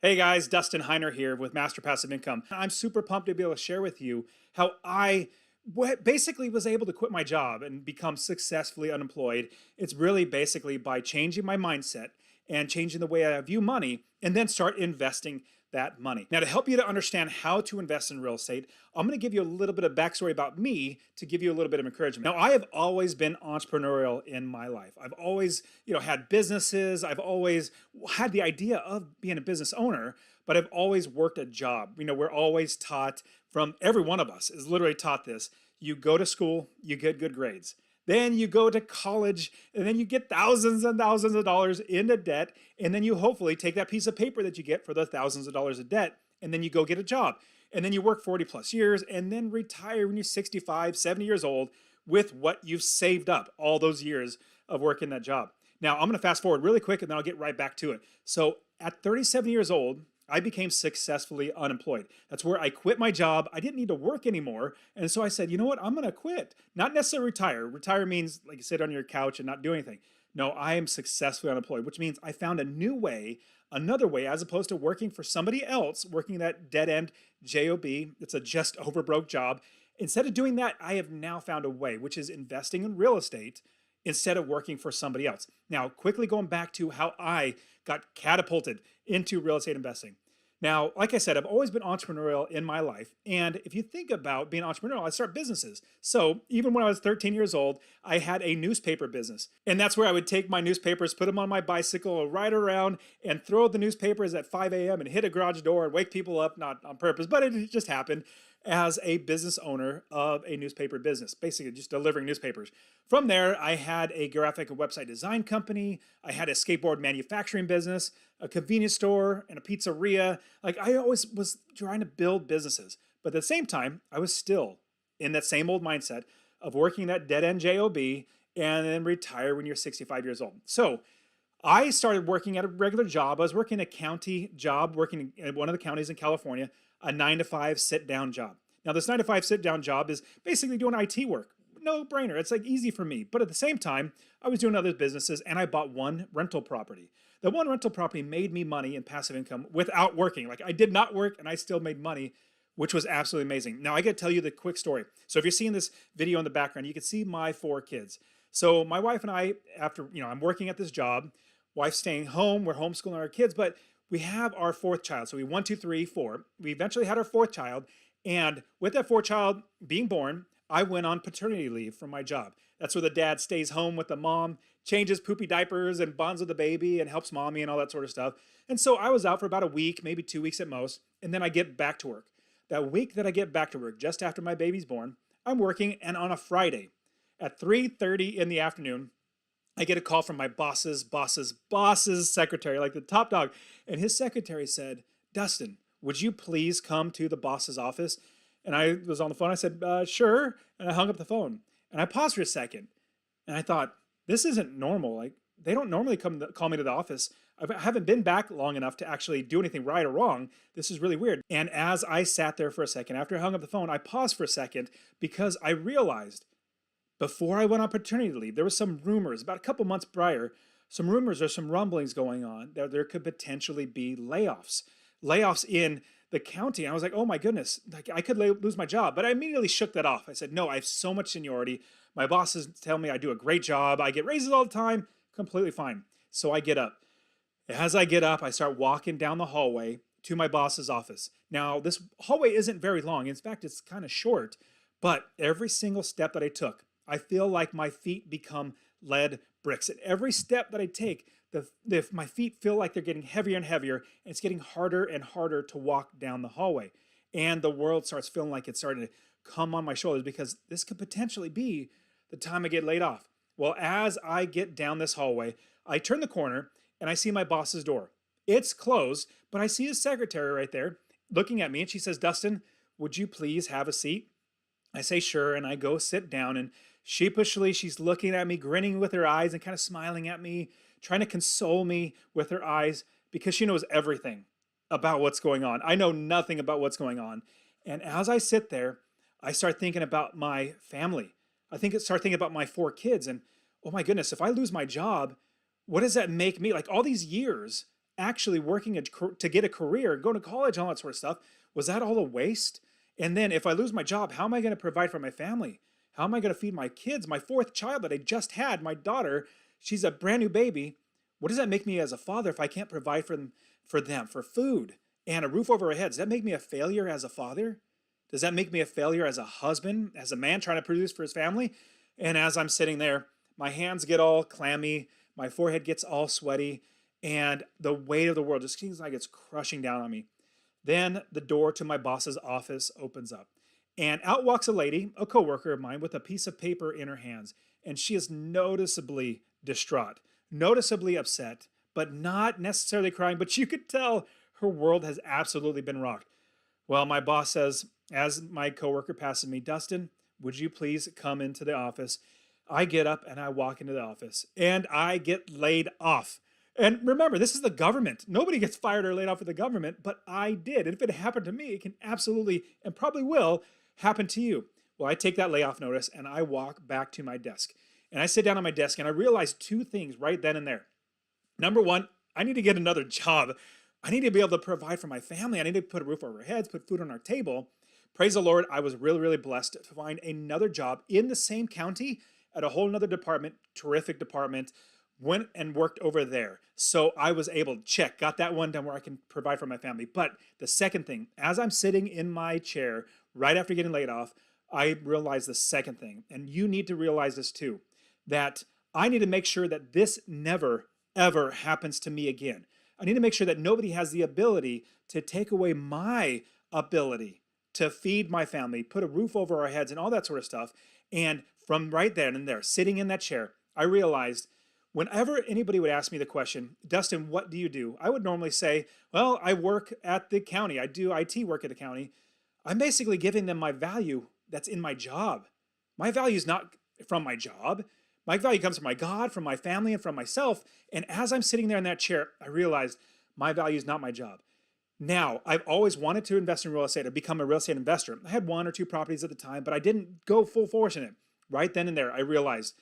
Hey guys, Dustin here with Master Passive Income. I'm super pumped to be able to share with you how I basically was able to quit my job and become successfully unemployed. It's really basically by changing my mindset and changing the way I view money and then start investing that money. Now, to help you to understand how to invest in real estate, I'm going to give you a little bit of backstory about me to give you a little bit of encouragement. Now, I have always been entrepreneurial in my life. I've always, had businesses. I've always had the idea of being a business owner, but I've always worked a job. We're always taught from every one of us is literally taught this. You go to school, you get good grades. Then you go to college and then you get thousands and thousands of dollars into debt. And then you hopefully take that piece of paper that you get for the thousands of dollars of debt and then you go get a job. And then you work 40 plus years and then retire when you're 65, 70 years old with what you've saved up all those years of working that job. Now, I'm going to fast forward really quick and then I'll get right back to it. So at 37 years old, I became successfully unemployed. That's where I quit my job. I didn't need to work anymore. And so I said, you know what? I'm going to quit. Not necessarily retire. Retire means like you sit on your couch and not do anything. No, I am successfully unemployed, which means I found a new way, another way, as opposed to working for somebody else, working that dead end job. It's a just over broke job. Instead of doing that, I have now found a way, which is investing in real estate instead of working for somebody else. Now, quickly going back to how I got catapulted into real estate investing. Now, like I said, I've always been entrepreneurial in my life. And if you think about being entrepreneurial, I start businesses. So even when I was 13 years old, I had a newspaper business. And that's where I would take my newspapers, put them on my bicycle, ride around and throw the newspapers at 5 a.m. and hit a garage door and wake people up, not on purpose, but it just happened as a business owner of a newspaper business, basically just delivering newspapers. From there, I had a graphic and website design company. I had a skateboard manufacturing business, a convenience store, and a pizzeria. Like I always was trying to build businesses. But at the same time, I was still in that same old mindset of working that dead end job and then retire when you're 65 years old. So I started working at a regular job. I was working a county job, working in one of the counties in California, a 9 to 5 sit down job. Now, this 9 to 5 sit down job is basically doing IT work. No brainer. It's like easy for me. But at the same time, I was doing other businesses and I bought one rental property. The one rental property made me money in passive income without working. Like I did not work and I still made money, which was absolutely amazing. Now, I got to tell you the quick story. So if you're seeing this video in the background, you can see my 4 kids. So my wife and I, after, I'm working at this job, wife's staying home, we're homeschooling our kids, but we have our 4th child. So we 1, 2, 3, 4. We eventually had our 4th child. And with that 4th child being born, I went on paternity leave from my job. That's where the dad stays home with the mom, changes poopy diapers and bonds with the baby and helps mommy and all that sort of stuff. And so I was out for about a week, maybe 2 weeks at most. And then I get back to work. That week that I get back to work, just after my baby's born, I'm working. And on a Friday at 3:30 in the afternoon, I get a call from my boss's secretary, like the top dog. And his secretary said, Dustin, would you please come to the boss's office? And I was on the phone. I said, sure. And I hung up the phone. And I paused for a second. And I thought, this isn't normal. Like, they don't normally call me to the office. I haven't been back long enough to actually do anything right or wrong. This is really weird. And as I sat there for a second, after I hung up the phone, I paused for a second because I realized before I went on paternity leave, there was some rumors about a couple months prior, some rumors or some rumblings going on that there could potentially be layoffs in the county. And I was like, oh my goodness, like I could lose my job. But I immediately shook that off. I said, no, I have so much seniority. My bosses tell me I do a great job. I get raises all the time. Completely fine. So I get up. As I get up, I start walking down the hallway to my boss's office. Now, this hallway isn't very long. In fact, it's kind of short. But every single step that I took, I feel like my feet become lead bricks. At every step that I take, my feet feel like they're getting heavier and heavier, and it's getting harder and harder to walk down the hallway. And the world starts feeling like it's starting to come on my shoulders because this could potentially be the time I get laid off. Well, as I get down this hallway, I turn the corner and I see my boss's door. It's closed, but I see his secretary right there looking at me, and she says, Dustin, would you please have a seat? I say, sure, and I go sit down, and sheepishly, she's looking at me, grinning with her eyes and kind of smiling at me, trying to console me with her eyes because she knows everything about what's going on. I know nothing about what's going on. And as I sit there, I start thinking about my family. Start thinking about my 4 kids. And oh my goodness, if I lose my job, what does that make me? Like all these years actually working to get a career, going to college, all that sort of stuff, was that all a waste? And then if I lose my job, how am I going to provide for my family? How am I going to feed my kids? My fourth child that I just had, my daughter, she's a brand new baby. What does that make me as a father if I can't provide for them, for food and a roof over our heads? Does that make me a failure as a father? Does that make me a failure as a husband, as a man trying to produce for his family? And as I'm sitting there, my hands get all clammy, my forehead gets all sweaty, and the weight of the world just seems like it's crushing down on me. Then the door to my boss's office opens up, and out walks a lady, a coworker of mine, with a piece of paper in her hands, and she is noticeably distraught, noticeably upset, but not necessarily crying, but you could tell her world has absolutely been rocked. Well, my boss says, as my coworker passes me, Dustin, would you please come into the office? I get up and I walk into the office and I get laid off. And remember, this is the government. Nobody gets fired or laid off with the government, but I did. And if it happened to me, it can absolutely and probably will happen to you. Well, I take that layoff notice and I walk back to my desk. And I sit down on my desk and I realize two things right then and there. Number one, I need to get another job. I need to be able to provide for my family. I need to put a roof over our heads, put food on our table. Praise the Lord, I was really, really blessed to find another job in the same county at a whole nother department, terrific department, went and worked over there. So I was able to check, got that one done where I can provide for my family. But the second thing, as I'm sitting in my chair right after getting laid off, I realized the second thing, and you need to realize this too, that I need to make sure that this never, ever happens to me again. I need to make sure that nobody has the ability to take away my ability to feed my family, put a roof over our heads and all that sort of stuff. And from right then and there, sitting in that chair, I realized whenever anybody would ask me the question, Dustin, what do you do? I would normally say, well, I work at the county. I do IT work at the county. I'm basically giving them my value that's in my job. My value is not from my job. My value comes from my God, from my family, and from myself. And as I'm sitting there in that chair, I realized my value is not my job. Now, I've always wanted to invest in real estate or become a real estate investor. I had one or two properties at the time, but I didn't go full force in it. Right then and there, I realized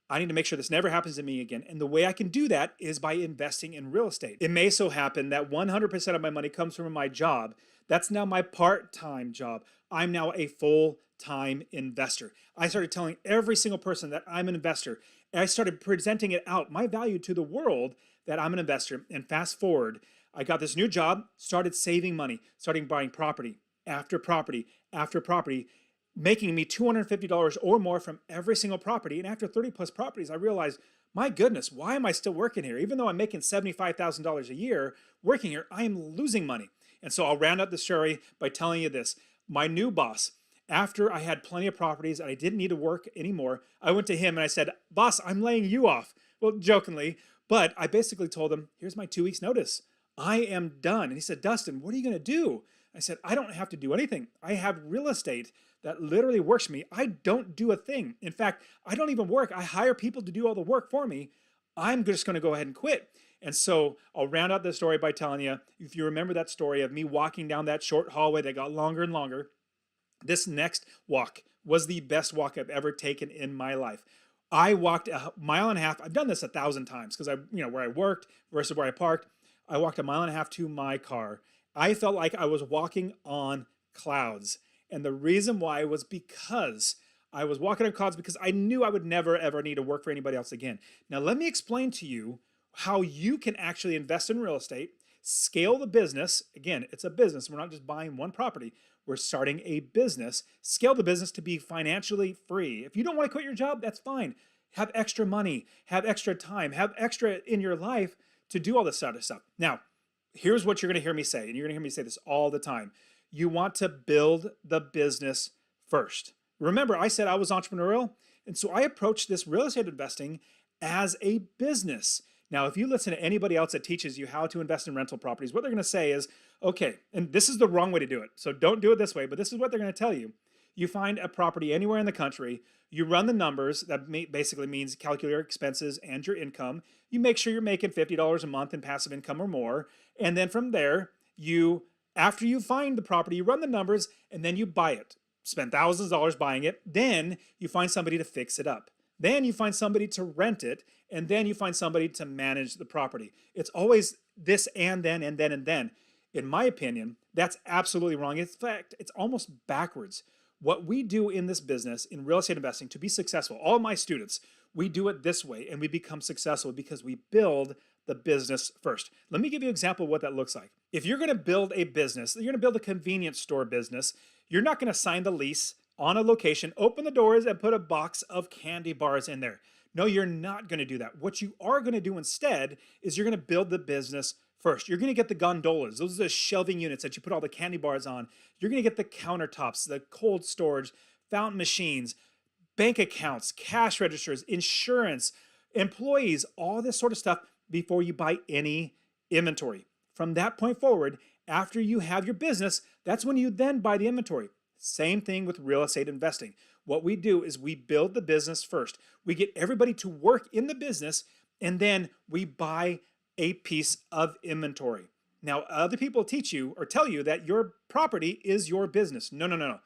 I need to make sure this never happens to me again. And the way I can do that is by investing in real estate. It may so happen that 100% of my money comes from my job. That's now my part-time job. I'm now a full-time investor. I started telling every single person that I'm an investor. And I started presenting it out, my value to the world, that I'm an investor. And fast forward, I got this new job, started saving money, starting buying property after property after property, making me $250 or more from every single property. And after 30 plus properties, I realized, my goodness, why am I still working here? Even though I'm making $75,000 a year working here, I am losing money. And so I'll round up the story by telling you this. My new boss, after I had plenty of properties and I didn't need to work anymore, I went to him and I said, boss, I'm laying you off. Well, jokingly, but I basically told him, here's my 2 weeks notice. I am done. And he said, Dustin, what are you going to do? I said, I don't have to do anything. I have real estate that literally works for me. I don't do a thing. In fact, I don't even work. I hire people to do all the work for me. I'm just going to go ahead and quit. And so I'll round out the story by telling you, if you remember that story of me walking down that short hallway that got longer and longer, this next walk was the best walk I've ever taken in my life. I walked a mile and a half. I've done this 1,000 times because where I worked versus where I parked. I walked a mile and a half to my car. I felt like I was walking on clouds. And the reason why was because I was walking on clouds because I knew I would never, ever need to work for anybody else again. Now, let me explain to you how you can actually invest in real estate, scale the business. Again, it's a business. We're not just buying one property. We're starting a business. Scale the business to be financially free. If you don't want to quit your job, that's fine. Have extra money, have extra time, have extra in your life to do all this sort of stuff. Now, here's what you're going to hear me say, and you're going to hear me say this all the time. You want to build the business first. Remember, I said I was entrepreneurial, and so I approached this real estate investing as a business. Now, if you listen to anybody else that teaches you how to invest in rental properties, what they're going to say is, okay, and this is the wrong way to do it, so don't do it this way, but this is what they're going to tell you. You find a property anywhere in the country, you run the numbers, that basically means calculate your expenses and your income. You make sure you're making $50 a month in passive income or more, and then from there, after you find the property, you run the numbers, and then you buy it. Spend thousands of dollars buying it, then you find somebody to fix it up. Then you find somebody to rent it, and then you find somebody to manage the property. It's always this and then and then and then. In my opinion, that's absolutely wrong. In fact, it's almost backwards. What we do in this business, in real estate investing, to be successful, all my students, we do it this way and we become successful because we build the business first. Let me give you an example of what that looks like. If you're gonna build a business, you're gonna build a convenience store business, you're not gonna sign the lease on a location, open the doors, and put a box of candy bars in there. No, you're not gonna do that. What you are gonna do instead is you're gonna build the business first. You're gonna get the gondolas. Those are the shelving units that you put all the candy bars on. You're gonna get the countertops, the cold storage, fountain machines, bank accounts, cash registers, insurance, employees, all this sort of stuff before you buy any inventory. From that point forward, after you have your business, that's when you then buy the inventory. Same thing with real estate investing. What we do is we build the business first. We get everybody to work in the business, and then we buy a piece of inventory. Now, other people teach you or tell you that your property is your business. No, no, no, no.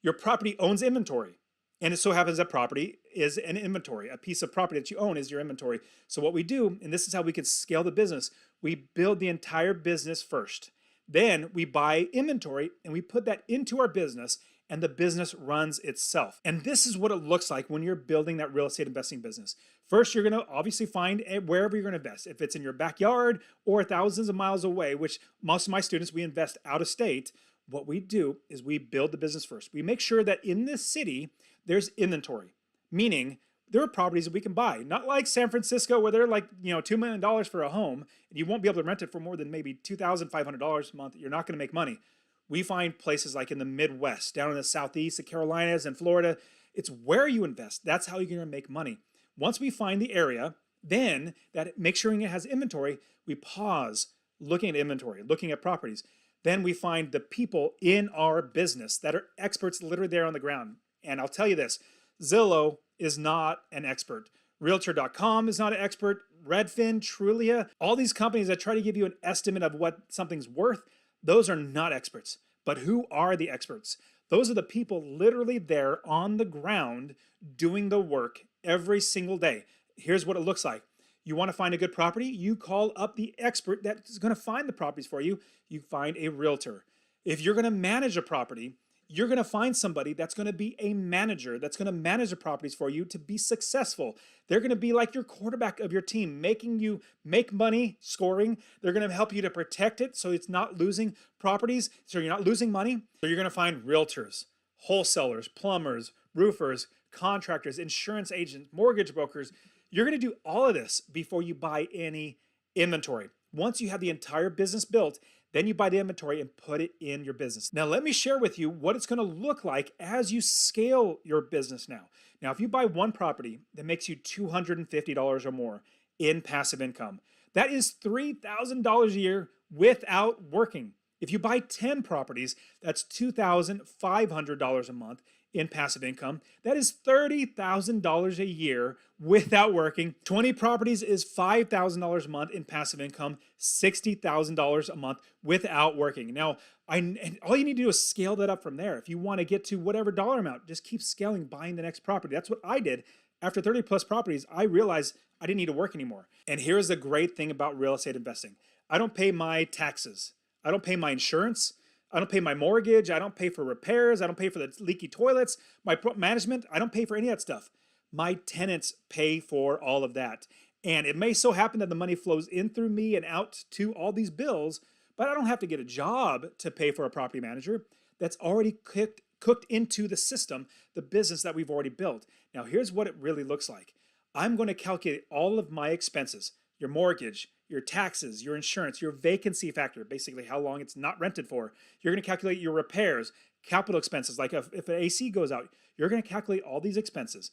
Your property owns inventory. And it so happens that property is an inventory. A piece of property that you own is your inventory. So what we do, and this is how we can scale the business, we build the entire business first. Then we buy inventory and we put that into our business, and the business runs itself. And this is what it looks like when you're building that real estate investing business. First, you're gonna obviously find wherever you're gonna invest. If it's in your backyard or thousands of miles away, which most of my students, we invest out of state, what we do is we build the business first. We make sure that in this city, there's inventory, meaning there are properties that we can buy. Not like San Francisco where they're like, $2 million for a home and you won't be able to rent it for more than maybe $2,500 a month. You're not gonna make money. We find places like in the Midwest, down in the Southeast, the Carolinas and Florida. It's where you invest. That's how you're gonna make money. Once we find the area, then that make sure it has inventory, we pause looking at inventory, looking at properties. Then we find the people in our business that are experts literally there on the ground. And I'll tell you this, Zillow is not an expert. Realtor.com is not an expert. Redfin, Trulia, all these companies that try to give you an estimate of what something's worth, those are not experts. But who are the experts? Those are the people literally there on the ground doing the work every single day. Here's what it looks like. You want to find a good property? You call up the expert that's going to find the properties for you. You find a realtor. If you're going to manage a property, you're going to find somebody that's going to be a manager, that's going to manage the properties for you to be successful. They're going to be like your quarterback of your team, making you make money scoring. They're going to help you to protect it so it's not losing properties, so you're not losing money. So you're going to find realtors, wholesalers, plumbers, roofers, contractors, insurance agents, mortgage brokers. You're going to do all of this before you buy any inventory. Once you have the entire business built, then you buy the inventory and put it in your business. Now, let me share with you what it's going to look like as you scale your business now. Now, if you buy one property that makes you $250 or more in passive income, that is $3,000 a year without working. If you buy 10 properties, that's $2,500 a month in passive income. That is $30,000 a year without working. 20 properties is $5,000 a month in passive income, $60,000 a month without working. Now, all you need to do is scale that up from there. If you want to get to whatever dollar amount, just keep scaling, buying the next property. That's what I did. After 30 plus properties, I realized I didn't need to work anymore. And here's the great thing about real estate investing. I don't pay my taxes. I don't pay my insurance. I don't pay my mortgage. I don't pay for repairs. I don't pay for the leaky toilets. My management, I don't pay for any of that stuff. My tenants pay for all of that. And it may so happen that the money flows in through me and out to all these bills, but I don't have to get a job to pay for a property manager. That's already cooked into the system, the business that we've already built. Now, here's what it really looks like. I'm going to calculate all of my expenses, your mortgage, your taxes, your insurance, your vacancy factor, basically how long it's not rented for. You're going to calculate your repairs, capital expenses, like if an AC goes out, you're going to calculate all these expenses,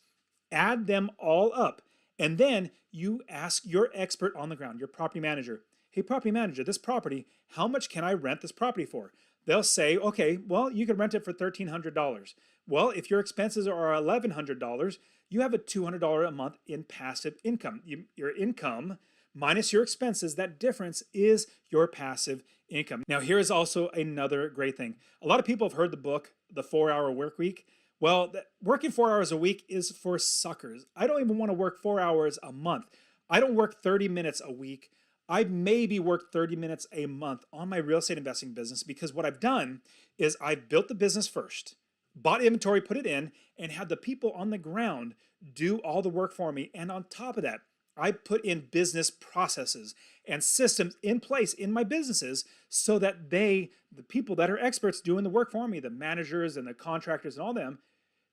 add them all up, and then you ask your expert on the ground, your property manager, hey, property manager, this property, how much can I rent this property for? They'll say, okay, well, you can rent it for $1,300. Well, if your expenses are $1,100, you have a $200 a month in passive income. Your income minus your expenses, that difference is your passive income. Now, here is also another great thing. A lot of people have heard the book, The 4-Hour Work Week. Well, working 4 hours a week is for suckers. I don't even want to work 4 hours a month. I don't work 30 minutes a week. I maybe work 30 minutes a month on my real estate investing business because what I've done is I've built the business first, bought inventory, put it in, and had the people on the ground do all the work for me. And on top of that, I put in business processes and systems in place in my businesses so that the people that are experts doing the work for me, the managers and the contractors and all them,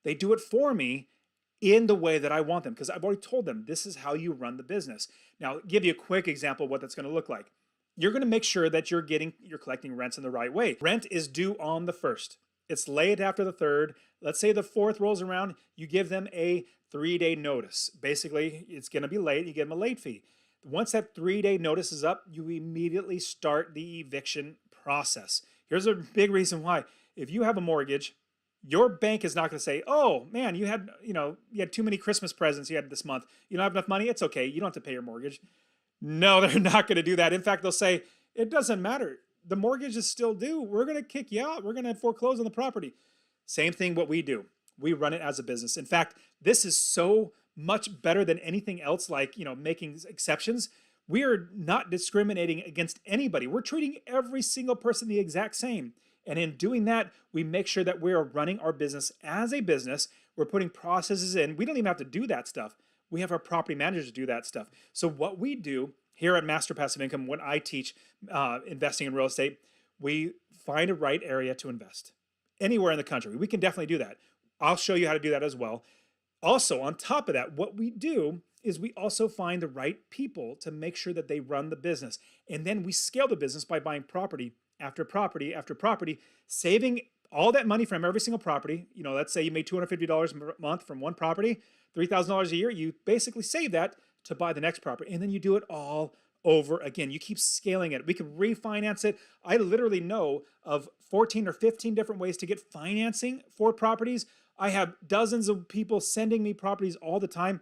they do it for me in the way that I want them because I've already told them this is how you run the business. Now, I'll give you a quick example of what that's going to look like. You're going to make sure that you're collecting rents in the right way. Rent is due on the 1st. It's late after the 3rd. Let's say the 4th rolls around, you give them a 3-day notice. Basically, it's going to be late, you give them a late fee. Once that 3-day notice is up, you immediately start the eviction process. Here's a big reason why. If you have a mortgage, your bank is not going to say, "Oh man, you had too many Christmas presents you had this month. You don't have enough money. It's okay. You don't have to pay your mortgage." No, they're not going to do that. In fact, they'll say, "It doesn't matter. The mortgage is still due. We're going to kick you out. We're going to foreclose on the property." Same thing what we do. We run it as a business. In fact, this is so much better than anything else, like, making exceptions. We are not discriminating against anybody. We're treating every single person the exact same. And in doing that, we make sure that we are running our business as a business. We're putting processes in. We don't even have to do that stuff. We have our property managers do that stuff. So what we do here at Master Passive Income, when I teach investing in real estate, we find a right area to invest. Anywhere in the country, we can definitely do that. I'll show you how to do that as well. Also, on top of that, what we do is we also find the right people to make sure that they run the business. And then we scale the business by buying property after property after property, saving all that money from every single property. Let's say you made $250 a month from one property, $3,000 a year. You basically save that to buy the next property. And then you do it all over again. You keep scaling it. We can refinance it. I literally know of 14 or 15 different ways to get financing for properties. I have dozens of people sending me properties all the time.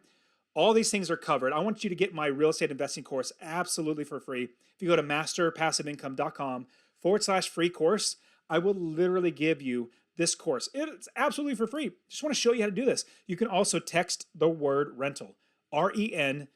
All these things are covered. I want you to get my real estate investing course absolutely for free. If you go to masterpassiveincome.com/free course, I will literally give you this course. It's absolutely for free. Just want to show you how to do this. You can also text the word rental, RENTAL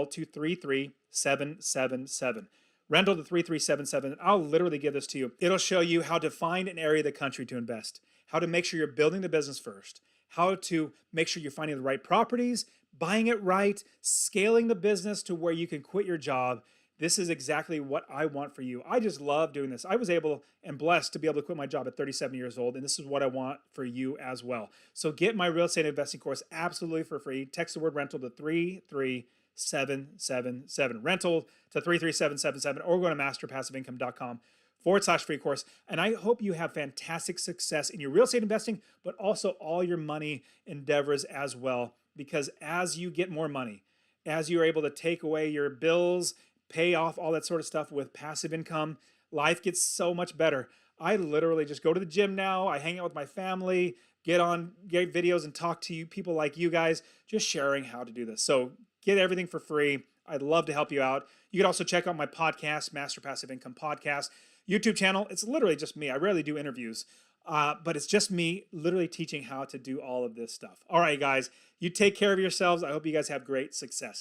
to 33777. Rental to 3377. I'll literally give this to you. It'll show you how to find an area of the country to invest, how to make sure you're building the business first, how to make sure you're finding the right properties, buying it right, scaling the business to where you can quit your job. This is exactly what I want for you. I just love doing this. I was able and blessed to be able to quit my job at 37 years old, and this is what I want for you as well. So get my real estate investing course absolutely for free. Text the word rental to 33777. Rental to 33777, or go to masterpassiveincome.com/free course. And I hope you have fantastic success in your real estate investing, but also all your money endeavors as well. Because as you get more money, as you're able to take away your bills, pay off all that sort of stuff with passive income, life gets so much better. I literally just go to the gym now. I hang out with my family, get videos and talk to you people like you guys, just sharing how to do this. So get everything for free. I'd love to help you out. You can also check out my podcast, Master Passive Income Podcast, YouTube channel. It's literally just me. I rarely do interviews, but it's just me literally teaching how to do all of this stuff. All right, guys, you take care of yourselves. I hope you guys have great success.